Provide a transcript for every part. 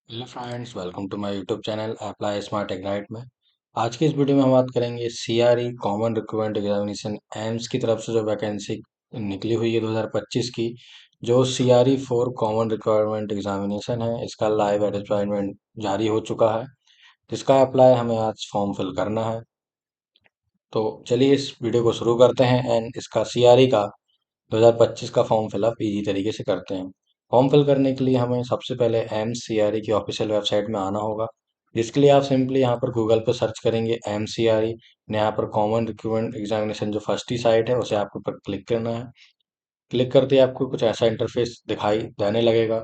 Hello friends, welcome to my YouTube channel apply smart ignite में। आज की इस वीडियो में हम बात करेंगे CRE common recruitment examination AIIMS की तरफ से जो वैकेंसी निकली हुई है 2025 की। जो CRE four common requirement examination है, इसका लाइव एडवर्टाइजमेंट जारी हो चुका है, जिसका अप्लाई हमें आज फॉर्म फिल करना है। तो चलिए इस वीडियो को शुरू करते हैं एंड इसका सीआरई का 2025 का फॉर्म फिलअप इजी तरीके से करते हैं। फॉर्म फिल करने के लिए हमें सबसे पहले एम सी आर ई की ऑफिशियल वेबसाइट में आना होगा, जिसके लिए आप सिंपली यहाँ पर गूगल पर सर्च करेंगे एम सी आर ई। यहाँ पर कॉमन रिक्रूटमेंट एग्जामिनेशन जो फर्स्ट ही साइट है उसे आपको पर क्लिक करना है। क्लिक करते ही आपको कुछ ऐसा इंटरफेस दिखाई देने लगेगा।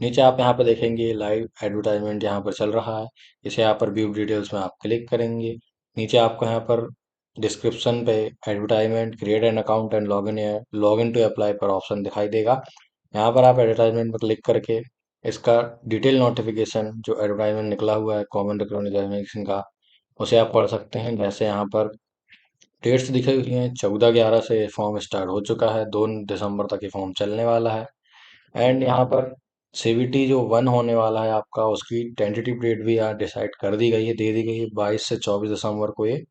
नीचे आप यहाँ पर देखेंगे लाइव एडवर्टाइजमेंट यहाँ पर चल रहा है। इसे यहाँ पर व्यू डिटेल्स में आप क्लिक करेंगे। नीचे आपको यहाँ पर डिस्क्रिप्शन पे advertisement create an account and log in to apply पर ऑप्शन दिखाई देगा। यहाँ पर आप एडवर्टाइजमेंट पर क्लिक करके इसका डिटेल नोटिफिकेशन जो एडवर्टाइजमेंट निकला हुआ है कॉमन रिक्रूटमेंट एग्जामिनेशन का, उसे आप पढ़ सकते हैं। जैसे यहाँ पर डेट्स दिखाई हुई हैं, 14/11 से फॉर्म स्टार्ट हो चुका है, 2 दिसंबर तक ये फॉर्म चलने वाला है। एंड यहाँ पर सीवीटी जो 1 होने वाला है आपका, उसकी टेंटेटिव डेट भी यहाँ डिसाइड कर दी गई है, दे दी गई है। 22 से 24 दिसंबर को ये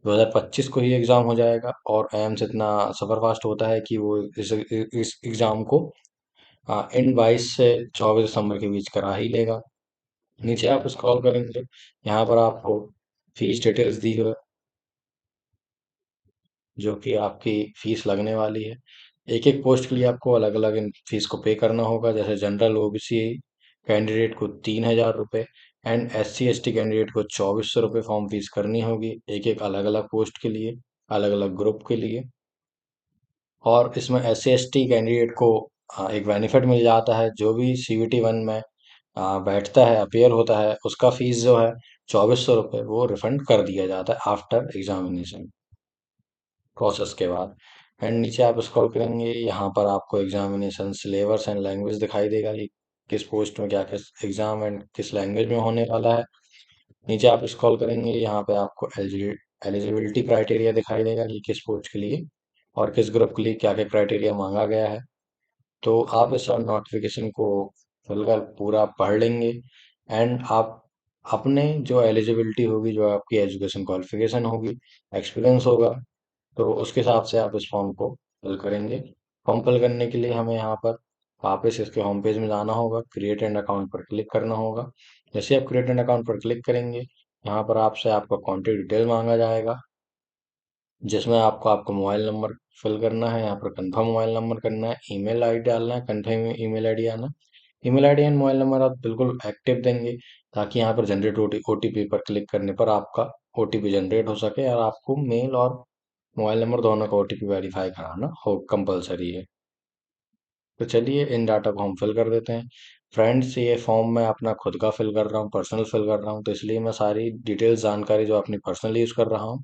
2025 को ही एग्जाम हो जाएगा। और एम्स इतना सुपर फास्ट होता है कि वो इस एग्जाम को इन 22 से 24 दिसंबर के बीच करा ही लेगा। नीचे आप स्क्रॉल करेंगे, यहाँ पर आपको फीस डिटेल्स दी है, जो कि आपकी फीस लगने वाली है। एक एक पोस्ट के लिए आपको अलग अलग इन फीस को पे करना होगा। जैसे जनरल ओबीसी कैंडिडेट को 3,000 रुपये एंड SC ST कैंडिडेट को 2,400 रुपये फॉर्म फीस करनी होगी, एक एक अलग अलग पोस्ट के लिए, अलग अलग ग्रुप के लिए। और इसमें SC ST कैंडिडेट को एक बेनिफिट मिल जाता है, जो भी CVT 1 में बैठता है, अपेयर होता है, उसका फीस जो है 2,400 रुपये वो रिफंड कर दिया जाता है आफ्टर एग्जामिनेशन प्रोसेस के बाद। एंड नीचे आप स्क्रॉल करेंगे, यहाँ पर आपको एग्जामिनेशन सिलेबस एंड लैंग्वेज दिखाई देगा कि किस पोस्ट में क्या किस एग्जाम एंड किस लैंग्वेज में होने वाला है। नीचे आप स्क्रॉल करेंगे, यहाँ पे आपको एलिजिबिलिटी क्राइटेरिया दिखाई देगा कि किस पोस्ट के लिए और किस ग्रुप के लिए क्या क्या क्राइटेरिया मांगा गया है। तो आप इस नोटिफिकेशन को खुलकर पूरा पढ़ लेंगे एंड आप अपने जो एलिजिबिलिटी होगी, जो आपकी एजुकेशन क्वालिफिकेशन होगी, एक्सपीरियंस होगा, तो उसके हिसाब से आप इस फॉर्म को फिल करेंगे। फॉर्म फिल करने के लिए हमें यहाँ पर वापस इसके होम पेज में जाना होगा, क्रिएट एंड अकाउंट पर क्लिक करना होगा। जैसे आप क्रिएट एंड अकाउंट पर क्लिक करेंगे, यहाँ पर आपसे आपका कॉन्टेक्ट डिटेल मांगा जाएगा, जिसमें आपको आपका मोबाइल नंबर फिल करना है, यहाँ पर कंफर्म मोबाइल नंबर करना है, ईमेल आईडी डालना है, कंफर्म ईमेल आईडी आना। Email ID and mobile number आप बिल्कुल एक्टिव देंगे, ताकि यहाँ पर जनरेट ओटीपी पर क्लिक करने पर आपका ओटीपी जनरेट हो सके और आपको मेल और मोबाइल नंबर दोनों का ओटीपी वेरीफाई कराना हो कंपलसरी है। तो चलिए इन डाटा को हम फिल कर देते हैं। फ्रेंड्स, ये फॉर्म मैं अपना खुद का फिल कर रहा हूँ, पर्सनल फिल कर रहा हूँ, तो इसलिए मैं सारी डिटेल्स जानकारी जो अपनी पर्सनल यूज़ कर रहा हूँ।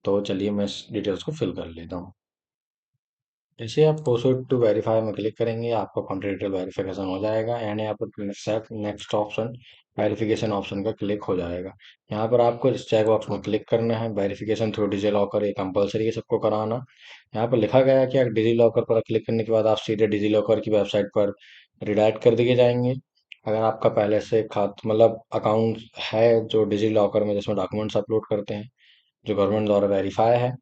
तो चलिए मैं इस डिटेल्स को फिल कर लेता हूँ। जैसे आप प्रोसीड टू वेरीफाई में क्लिक करेंगे, आपका कॉन्टैक्ट डिटेल वेरिफिकेशन हो जाएगा एंड यहाँ पर नेक्स्ट ऑप्शन वेरिफिकेशन ऑप्शन का क्लिक हो जाएगा। यहाँ पर आपको इस चेक बॉक्स में क्लिक करना है, वेरिफिकेशन थ्रू डिजी लॉकर, ये कंपलसरी है सबको कराना। यहाँ पर लिखा गया है कि डिजी लॉकर पर क्लिक करने के बाद आप सीधे डिजी लॉकर की वेबसाइट पर रिडायरेक्ट कर दिए जाएंगे। अगर आपका पहले से खात मतलब अकाउंट है जो डिजी लॉकर में, जिसमें डॉक्यूमेंट्स अपलोड करते हैं, जो गवर्नमेंट द्वारा वेरीफाई है,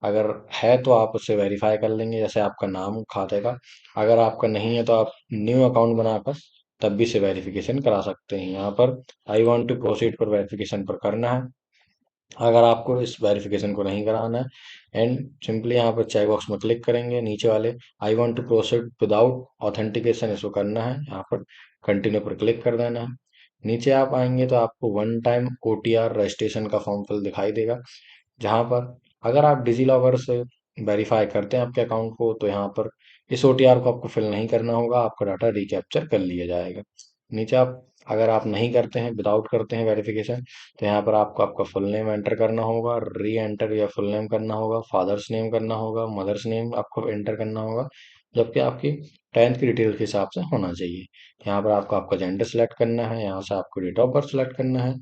अगर है तो आप उससे वेरीफाई कर लेंगे, जैसे आपका नाम खाते का। अगर आपका नहीं है तो आप न्यू अकाउंट बनाकर तब भी से वेरिफिकेशन करा सकते हैं। यहाँ पर आई वांट टू प्रोसीड पर वेरिफिकेशन पर करना है, अगर आपको इस वेरिफिकेशन को नहीं कराना है। एंड सिंपली यहाँ पर चेक बॉक्स में क्लिक करेंगे, नीचे वाले I want to proceed without authentication, इसको करना है, यहाँ पर कंटिन्यू पर क्लिक कर देना है। नीचे आप आएंगे तो आपको वन टाइम OTR रजिस्ट्रेशन का फॉर्म फिल दिखाई देगा, जहाँ पर अगर आप डिजी लॉकर से वेरीफाई करते हैं आपके अकाउंट को, तो यहाँ पर इस OTR को आपको फिल नहीं करना होगा, आपका डाटा रिकैप्चर कर लिया जाएगा। नीचे आप अगर आप नहीं करते हैं, विदाउट करते हैं वेरिफिकेशन, तो यहाँ पर आपको आपका फुल नेम एंटर करना होगा, री एंटर या फुल नेम करना होगा, फादर्स नेम करना होगा, मदर्स नेम आपको एंटर करना होगा, जबकि आपकी 10th की डिटेल के हिसाब से होना चाहिए। यहाँ पर आपको आपका जेंडर सेलेक्ट करना है, यहाँ से आपको डेट ऑफ बर्थ सेलेक्ट करना है,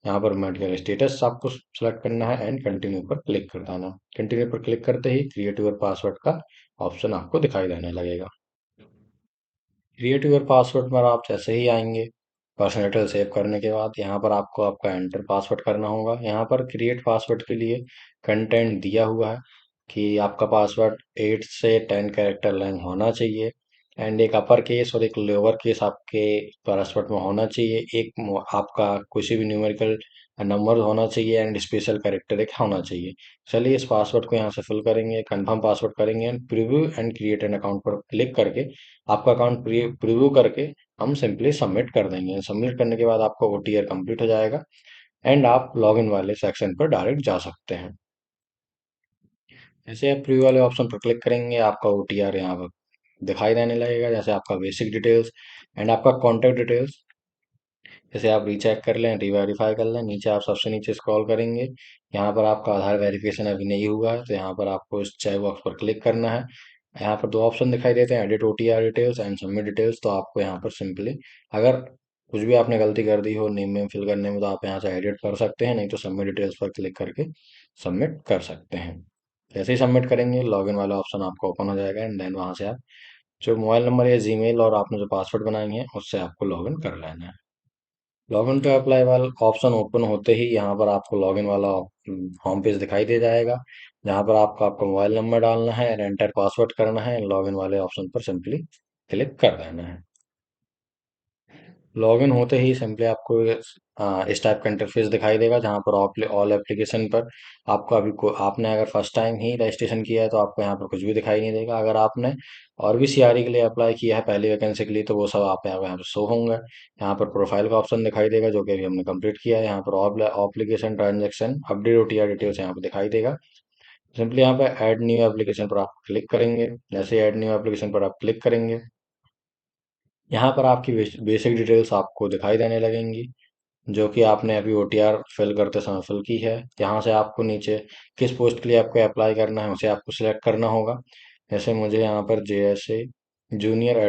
यहाँ पर मेडिकल स्टेटस आपको सेलेक्ट करना है एंड कंटिन्यू पर क्लिक कर देना। कंटिन्यू पर क्लिक करते ही क्रिएट योर पासवर्ड का ऑप्शन आपको दिखाई देने लगेगा। क्रिएट योर पासवर्ड पर आप जैसे ही आएंगे, पर्सनल डिटेल सेव करने के बाद यहाँ पर आपको आपका एंटर पासवर्ड करना होगा। यहाँ पर क्रिएट पासवर्ड के लिए कंटेंट दिया हुआ है कि आपका पासवर्ड 8 से 10 कैरेक्टर लेंथ होना चाहिए, एंड एक अपर केस और एक लोअर केस आपके पासवर्ड में होना चाहिए। एक आपका किसी भी न्यूमेरिकल नंबर होना चाहिए, एंड स्पेशल कैरेक्टर एक होना चाहिए। चलिए इस पासवर्ड को यहाँ से फिल करेंगे, कंफर्म पासवर्ड करेंगे, and preview and create an account पर क्लिक करके आपका अकाउंट प्रीव्यू करके हम सिंपली सबमिट कर देंगे। सबमिट करने के बाद आपका ओटीआर कंप्लीट हो जाएगा, एंड आप लॉगिन वाले सेक्शन पर डायरेक्ट जा सकते हैं। जैसे आप प्रीव्यू वाले ऑप्शन पर क्लिक करेंगे, आपका ओटीआर यहाँ पर दिखाई देने लगेगा, जैसे आपका बेसिक डिटेल्स एंड आपका कॉन्टैक्ट डिटेल्स। जैसे आप रीचेक कर लें, रीवेरीफाई कर लें, नीचे आप सबसे नीचे स्क्रॉल करेंगे, यहाँ पर आपका आधार वेरिफिकेशन अभी नहीं हुआ है, तो यहाँ पर आपको इस चेक बॉक्स पर क्लिक करना है। यहाँ पर दो ऑप्शन दिखाई देते हैं, edit OTR details and submit details. तो आपको यहाँ पर सिंपली, अगर कुछ भी आपने गलती कर दी हो नेम में फिल करने में, तो आप यहाँ से एडिट कर सकते हैं, नहीं तो सबमिट डिटेल्स पर क्लिक करके सबमिट कर सकते हैं। जैसे ही सबमिट करेंगे, लॉगिन वाला ऑप्शन आपको ओपन हो जाएगा, एंड देन वहाँ से आप जो मोबाइल नंबर या जीमेल और आपने जो पासवर्ड बनाई है उससे आपको लॉगिन कर लेना है। लॉगिन टू अप्लाई वाला ऑप्शन ओपन होते ही यहाँ पर आपको लॉगिन वाला होम पेज दिखाई दे जाएगा, जहाँ पर आपको आपका मोबाइल नंबर डालना है, एंटर पासवर्ड करना है, लॉगिन वाले ऑप्शन पर सिंपली क्लिक कर देना है। लॉगिन होते ही सिंपली आपको इस टाइप का इंटरफेस दिखाई देगा, जहाँ पर ऑल एप्लीकेशन पर आपको आपने अगर फर्स्ट टाइम ही रजिस्ट्रेशन किया है तो आपको यहाँ पर कुछ भी दिखाई नहीं देगा। अगर आपने और भी सीआरई के लिए अप्लाई किया है पहली वैकेंसी के लिए, तो वो सब आप यहाँ पर शो होंगे। यहाँ पर प्रोफाइल का ऑप्शन दिखाई देगा, जो कि अभी हमने कंप्लीट किया है। यहाँ पर application transaction update OTR details यहाँ पर दिखाई देगा। सिंपली यहाँ पर ऐड न्यू एप्लीकेशन पर आप क्लिक करेंगे। जैसे ऐड न्यू एप्लीकेशन पर आप क्लिक करेंगे, यहाँ पर आपकी बेसिक डिटेल्स आपको दिखाई देने लगेंगी, जो कि आपने अभी ओटीआर फिल करते समय फिल की है। यहाँ से आपको नीचे किस पोस्ट के लिए आपको अप्लाई करना है उसे आपको सिलेक्ट करना होगा। जैसे मुझे यहाँ पर JSA junior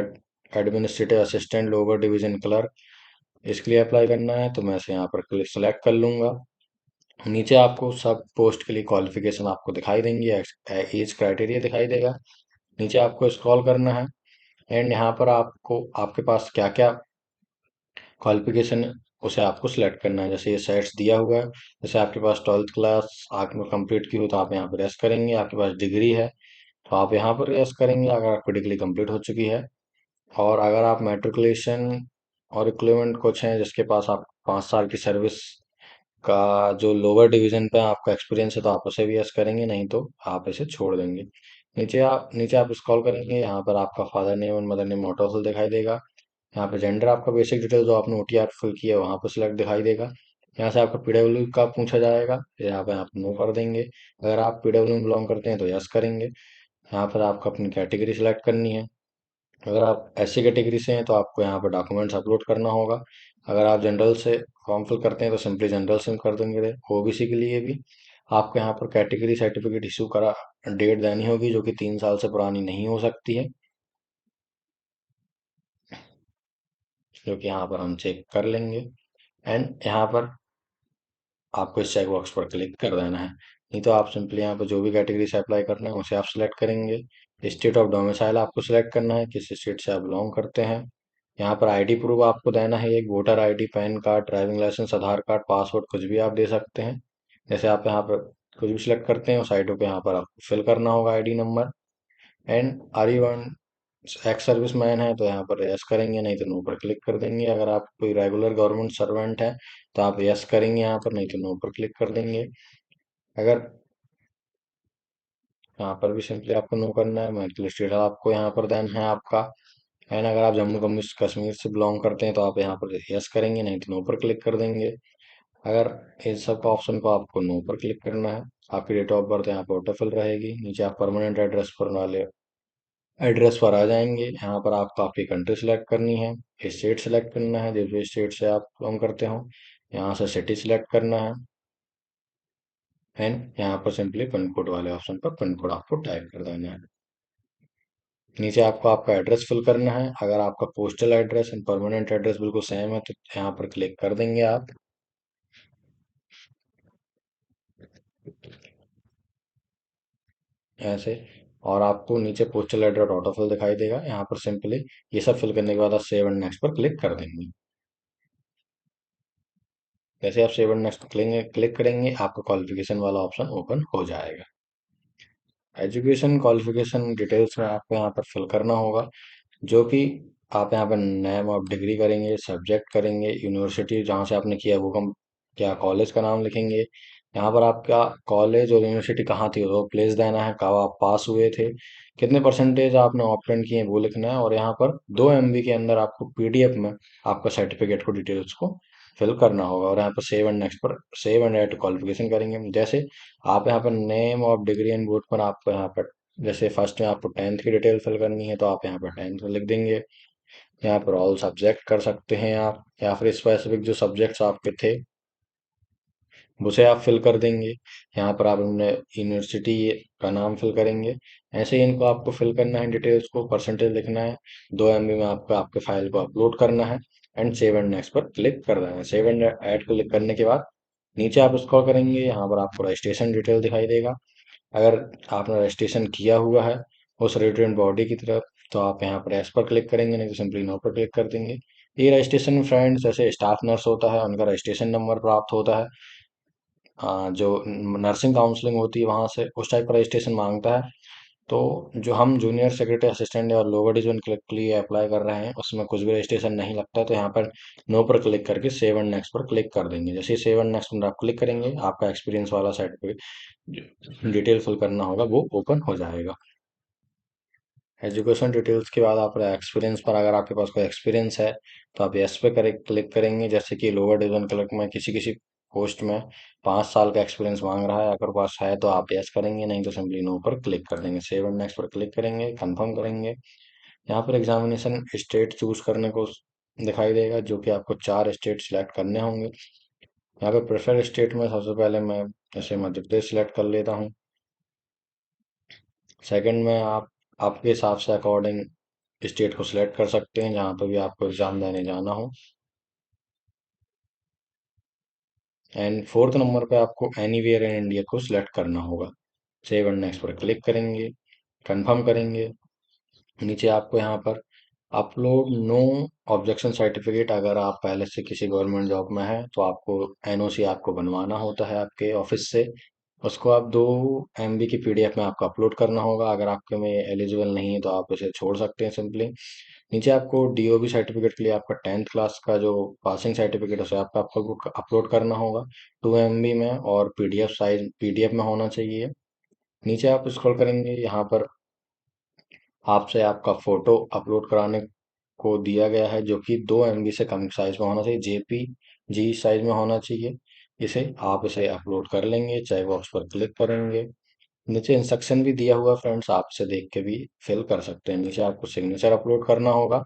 administrative assistant lower division clerk इसके लिए अप्लाई करना है, तो मैं इसे यहाँ पर सिलेक्ट कर लूँगा। नीचे आपको सब पोस्ट के लिए क्वालिफिकेशन आपको दिखाई देंगी, एज क्राइटेरिया दिखाई देगा। नीचे आपको स्क्रॉल करना है, एंड यहाँ पर आपको आपके पास क्या क्या क्वालिफिकेशन उसे आपको सिलेक्ट करना है। जैसे ये सेट्स दिया हुआ है, जैसे आपके पास 12th क्लास आपने कंप्लीट की हो तो आप यहाँ पर यस करेंगे। आपके पास डिग्री है तो आप यहाँ पर यस करेंगे, अगर आपकी डिग्री कंप्लीट हो चुकी है। और अगर आप मेट्रिकुलेशन और इक्विवेलेंट कुछ हैं जिसके पास आप 5 साल की सर्विस का जो लोअर डिवीजन पे आपका एक्सपीरियंस है, तो आप उसे भी यस करेंगे, नहीं तो आप इसे छोड़ देंगे। नीचे आप स्क्रॉल करेंगे, यहाँ पर आपका फादर नेम और मदर नेम ऑटोफिल दिखाई देगा। यहाँ पे जेंडर आपका बेसिक डिटेल जो आपने ओटीआर फिल किया है वहाँ पर सिलेक्ट दिखाई देगा। यहाँ से आपका पीडब्ल्यू का पूछा जाएगा, यहाँ पे आप नो कर देंगे। अगर आप पीडब्ल्यू में बिलोंग करते हैं तो यस करेंगे। यहाँ पर आपको अपनी कैटेगरी सिलेक्ट करनी है। अगर आप एससी कैटेगरी से हैं तो आपको यहाँ पर डॉक्यूमेंट्स अपलोड करना होगा। अगर आप जनरल से फॉर्म फिल करते हैं तो सिंपली जनरल से कर देंगे। ओबीसी के लिए भी आपको यहाँ पर कैटेगरी सर्टिफिकेट इशू करा डेट देनी होगी, जो कि 3 साल से पुरानी नहीं हो सकती है, जो कि यहाँ पर हम चेक कर लेंगे। एंड यहाँ पर आपको इस चेक बॉक्स पर क्लिक कर देना है। नहीं तो आप सिंपली यहाँ पर जो भी कैटेगरी से अप्लाई करना है उसे आप सिलेक्ट करेंगे। स्टेट ऑफ डोमिसाइल आपको सिलेक्ट करना है, किस स्टेट से आप बिलोंग करते हैं। यहाँ पर आईडी प्रूफ आपको देना है, एक voter ID, pan card, driving licence, Aadhaar card, passport, कुछ भी आप दे सकते हैं। जैसे आप यहाँ पर कुछ भी सिलेक्ट करते हैं उस आईडी को यहाँ पर आपको फिल करना होगा, ID number. And are you one ex service man है तो यहाँ पर यस करेंगे, नहीं तो नो पर क्लिक कर देंगे। अगर आप कोई रेगुलर गवर्नमेंट सर्वेंट है तो आप यस करेंगे यहाँ पर, नहीं तो नो पर क्लिक कर देंगे। अगर यहाँ पर भी सिंपली आपको नो करना है, मेडिकल स्टेटस आपको यहाँ पर देना है आपका। एंड अगर आप जम्मू कश्मीर से बिलोंग करते हैं तो आप यहाँ पर यस करेंगे, नहीं तो नो पर क्लिक कर देंगे। अगर इन सब का ऑप्शन को आपको नो पर क्लिक करना है। आपकी डेट ऑफ बर्थ यहाँ पर ऑटोफिल रहेगी। नीचे आप परमानेंट एड्रेस पर वाले एड्रेस पर आ जाएंगे। यहाँ पर आपको आपकी कंट्री सिलेक्ट करनी है, स्टेट सिलेक्ट करना है, जिस स्टेट से आप बिलोंग करते हो। यहाँ से सिटी सिलेक्ट करना है, एंड यहाँ पर सिंपली पिन कोड वाले ऑप्शन पर पिन कोड आपको टाइप कर देना है। नीचे आपको आपका एड्रेस फिल करना है। अगर आपका postal address and permanent address बिल्कुल सेम है तो यहाँ पर क्लिक कर देंगे आप ऐसे। और आपको नीचे पोस्टल एड्रेस ऑटो फिल दिखाई देगा। यहाँ पर सिंपली ये सब फिल करने के बाद आप सेव एंड नेक्स्ट पर क्लिक कर देंगे। जैसे आप save and next click click करेंगे, आपका क्वालिफिकेशन वाला ऑप्शन ओपन हो जाएगा। एजुकेशन क्वालिफिकेशन डिटेल्स में आपको यहाँ पर फिल करना होगा, जो कि आप यहाँ पर नेम ऑफ डिग्री करेंगे, सब्जेक्ट करेंगे, यूनिवर्सिटी जहाँ से आपने किया वो कम क्या कॉलेज का नाम लिखेंगे। यहाँ पर आपका कॉलेज और यूनिवर्सिटी कहाँ थी वो प्लेस देना है, कब आप पास हुए थे, कितने परसेंटेज आपने ऑप्टेंड किए वो लिखना है, और यहाँ पर 2 MB के अंदर आपको PDF में आपका सर्टिफिकेट को डिटेल्स को फिल करना होगा। और यहाँ पर सेव एंड नेक्स्ट पर सेव एंड ऐड क्वालिफिकेशन करेंगे। जैसे आप यहाँ पर name of degree and board पर आपको यहाँ पर जैसे फर्स्ट में आपको 10th की डिटेल फिल करनी है तो आप यहाँ पर 10th लिख देंगे। यहाँ पर ऑल सब्जेक्ट कर सकते हैं आप, या फिर स्पेसिफिक जो सब्जेक्ट्स आपके थे उसे आप फिल कर देंगे। यहाँ पर आप अपने यूनिवर्सिटी का नाम फिल करेंगे। ऐसे ही इनको आपको फिल करना है, डिटेल्स को परसेंटेज लिखना है, 2 MB में आपको आपके फाइल को अपलोड करना है, एंड सेव एंड नेक्स्ट पर क्लिक कर देना है। सेव एंड ऐड क्लिक करने के बाद नीचे आप स्क्रॉल करेंगे, यहाँ पर आपको रजिस्ट्रेशन डिटेल दिखाई देगा। अगर आपने रजिस्ट्रेशन किया हुआ है उस रेजिडेंट बॉडी की तरफ तो आप यहाँ पर एस पर क्लिक करेंगे, नहीं तो सिंपली नो पर क्लिक कर देंगे। ये रजिस्ट्रेशन फ्रेंड्स जैसे स्टाफ नर्स होता है उनका रजिस्ट्रेशन नंबर प्राप्त होता है, जो नर्सिंग काउंसलिंग होती है वहाँ से उस टाइप का रजिस्ट्रेशन मांगता है। तो जो हम जूनियर सेक्रेटरी असिस्टेंट या लोअर डिवीजन क्लर्क के लिए अप्लाई कर रहे हैं उसमें कुछ भी रजिस्ट्रेशन नहीं लगता, तो यहाँ पर नो पर क्लिक करके सेव एंड नेक्स्ट पर क्लिक कर देंगे। जैसे ही सेव एंड नेक्स्ट पर आप क्लिक करेंगे, आपका एक्सपीरियंस वाला सर्टिफिकेट डिटेल फिल करना होगा वो ओपन हो जाएगा। एजुकेशन डिटेल्स के बाद आप एक्सपीरियंस पर, अगर आपके पास कोई एक्सपीरियंस है तो आप यस पे करे क्लिक करेंगे। जैसे कि लोअर डिवीजन क्लर्क में किसी किसी पोस्ट में 5 साल का एक्सपीरियंस मांग रहा है, अगर पास है तो आप यस करेंगे, नहीं तो सिंपली नो पर क्लिक कर देंगे। सेव एंड नेक्स्ट पर क्लिक करेंगे, कंफर्म करेंगे। यहाँ पर एग्जामिनेशन स्टेट चूज करने को दिखाई देगा, जो कि आपको 4 स्टेट सिलेक्ट करने होंगे। यहाँ पर प्रेफर स्टेट में सबसे पहले मैं जैसे मध्य प्रदेश सिलेक्ट कर लेता हूँ। सेकंड में आप आपके हिसाब से अकॉर्डिंग स्टेट को सिलेक्ट कर सकते हैं जहाँ पर भी आपको एग्जाम देने जाना हो। एंड फोर्थ नंबर पे आपको एनीवेयर इन इंडिया को सिलेक्ट करना होगा। सेव एंड नेक्स्ट पर क्लिक करेंगे, कंफर्म करेंगे। नीचे आपको यहाँ पर अपलोड नो ऑब्जेक्शन सर्टिफिकेट, अगर आप पहले से किसी गवर्नमेंट जॉब में हैं तो आपको एनओसी आपको बनवाना होता है आपके ऑफिस से, उसको आप 2 MB की PDF में आपको अपलोड करना होगा। अगर आपके में एलिजिबल नहीं है तो आप इसे छोड़ सकते हैं सिंपली। नीचे आपको DOB सर्टिफिकेट के लिए आपका 10th क्लास का जो पासिंग सर्टिफिकेट है उसे आपको अपलोड करना होगा 2 MB में, और PDF में होना चाहिए। नीचे आप स्क्रॉल करेंगे, यहाँ पर आपसे आपका फोटो अपलोड कराने को दिया गया है, जो कि 2 MB से कम साइज में होना चाहिए, JPG साइज में होना चाहिए। इसे अपलोड कर लेंगे, चेक बॉक्स पर क्लिक करेंगे। नीचे इंस्ट्रक्शन भी दिया हुआ है फ्रेंड्स, आप इसे देख के भी फिल कर सकते हैं। नीचे आपको सिग्नेचर अपलोड करना होगा,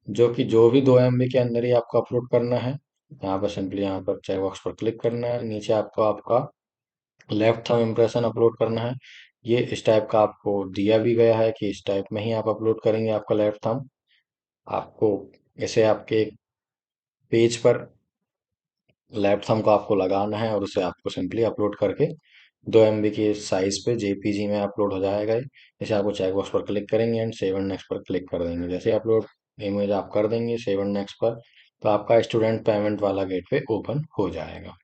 जो कि जो भी 2 MB के अंदर ही आपको अपलोड करना है। यहाँ पर सिंपली यहाँ पर चेक बॉक्स पर क्लिक करना है। नीचे आपको आपका लेफ्ट थंब इम्प्रेशन अपलोड करना है। ये इस टाइप का आपको दिया भी गया है कि इस टाइप में ही आप अपलोड करेंगे आपका लेफ्ट थंब। आपको इसे आपके पेज पर लेफ्ट थंब को आपको लगाना है और उसे आपको सिंपली अपलोड करके 2 MB के साइज पे JPG में अपलोड हो जाएगा ये। जैसे आपको चेक बॉक्स पर क्लिक करेंगे एंड सेव एंड नेक्स्ट पर क्लिक कर देंगे। जैसे अपलोड इमेज आप कर देंगे सेव एंड नेक्स्ट पर, तो आपका स्टूडेंट पेमेंट वाला गेटवे ओपन हो जाएगा।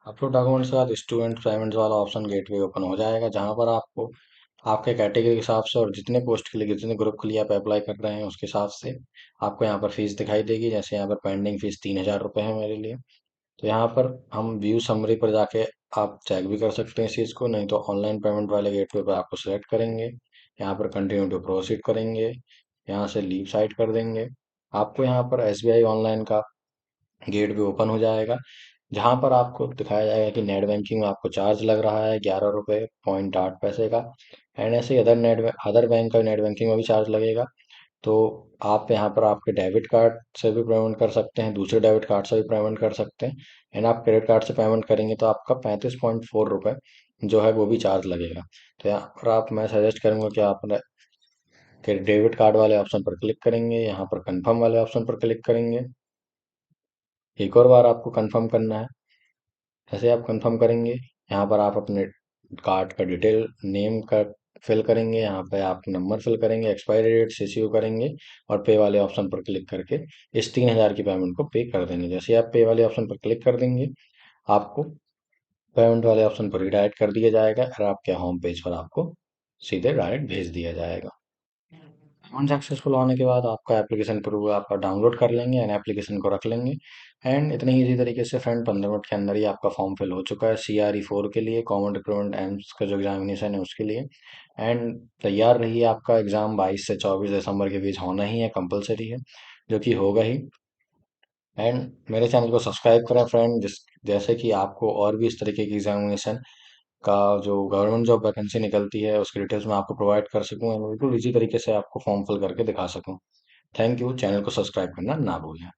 अपलोड डॉक्यूमेंट्स के बाद स्टूडेंट पेमेंट्स वाला ऑप्शन गेटवे ओपन हो जाएगा, जहां पर आपको आपके कैटेगरी के हिसाब से और जितने पोस्ट के लिए जितने ग्रुप के लिए आप अप्लाई कर रहे हैं उसके हिसाब से आपको यहाँ पर फीस दिखाई देगी। जैसे यहाँ पर पेंडिंग फीस 3,000 रुपये है मेरे लिए, तो यहाँ पर हम व्यू समरी पर जाके आप चेक भी कर सकते हैं इस चीज़ को, नहीं तो ऑनलाइन पेमेंट वाले गेटवे पर आपको सेलेक्ट करेंगे, यहाँ पर कंटिन्यू टू प्रोसीड करेंगे, यहाँ से लीव साइड कर देंगे। आपको यहाँ पर SBI ऑनलाइन का गेट भी ओपन हो जाएगा, जहां पर आपको दिखाया जाएगा कि नेट बैंकिंग में आपको चार्ज लग रहा है 11 रुपये 8 पैसे का, एंड ऐसे ही अदर बैंक का नेट बैंकिंग में भी चार्ज लगेगा। तो आप यहाँ पर आपके डेबिट कार्ड से भी पेमेंट कर सकते हैं, दूसरे डेबिट कार्ड से भी पेमेंट कर सकते हैं, एंड आप क्रेडिट कार्ड से पेमेंट करेंगे तो आपका 35.4 रुपये जो है वो भी चार्ज लगेगा। तो यहाँ पर मैं सजेस्ट करूंगा कि आप डेबिट कार्ड वाले ऑप्शन पर क्लिक करेंगे, यहाँ पर कंफर्म वाले ऑप्शन पर क्लिक करेंगे। एक और बार आपको कंफर्म करना है। जैसे आप कंफर्म करेंगे, यहाँ पर आप अपने कार्ड का डिटेल, नेम का फिल करेंगे, यहाँ पे आप नंबर फिल करेंगे, एक्सपायरी डेट, सीसीओ करेंगे और पे वाले ऑप्शन पर क्लिक करके इस 3,000 की पेमेंट को पे कर देंगे। जैसे ही आप पे वाले ऑप्शन पर क्लिक कर देंगे, आपको पेमेंट वाले ऑप्शन पर रिडायरेक्ट कर दिया जाएगा और आपके होम पेज पर आपको सीधे डायरेक्ट भेज दिया जाएगा। अकाउंट सक्सेसफुल होने के बाद आपका एप्लीकेशन प्रूफ आपका डाउनलोड कर लेंगे एंड एप्लीकेशन को रख लेंगे। एंड इतने ही इजी तरीके से फ्रेंड 15 मिनट के अंदर ही आपका फॉर्म फिल हो चुका है CRE 4 के लिए, कॉमन रिक्रूटमेंट एम्स का जो एग्जामिनेशन है उसके लिए। एंड तैयार रहिए, आपका एग्जाम 22 से 24 दिसंबर के बीच होना ही है, कंपलसरी है, जो कि होगा ही। एंड मेरे चैनल को सब्सक्राइब करें फ्रेंड, जिस जैसे कि आपको और भी इस तरीके की एग्जामिनेशन का जो गवर्नमेंट जॉब वैकेंसी निकलती है उसकी डिटेल्स मैं आपको प्रोवाइड कर सकूं एंड बिल्कुल इजी तरीके से आपको फॉर्म फिल करके दिखा सकूं। थैंक यू, चैनल को सब्सक्राइब करना ना भूलें।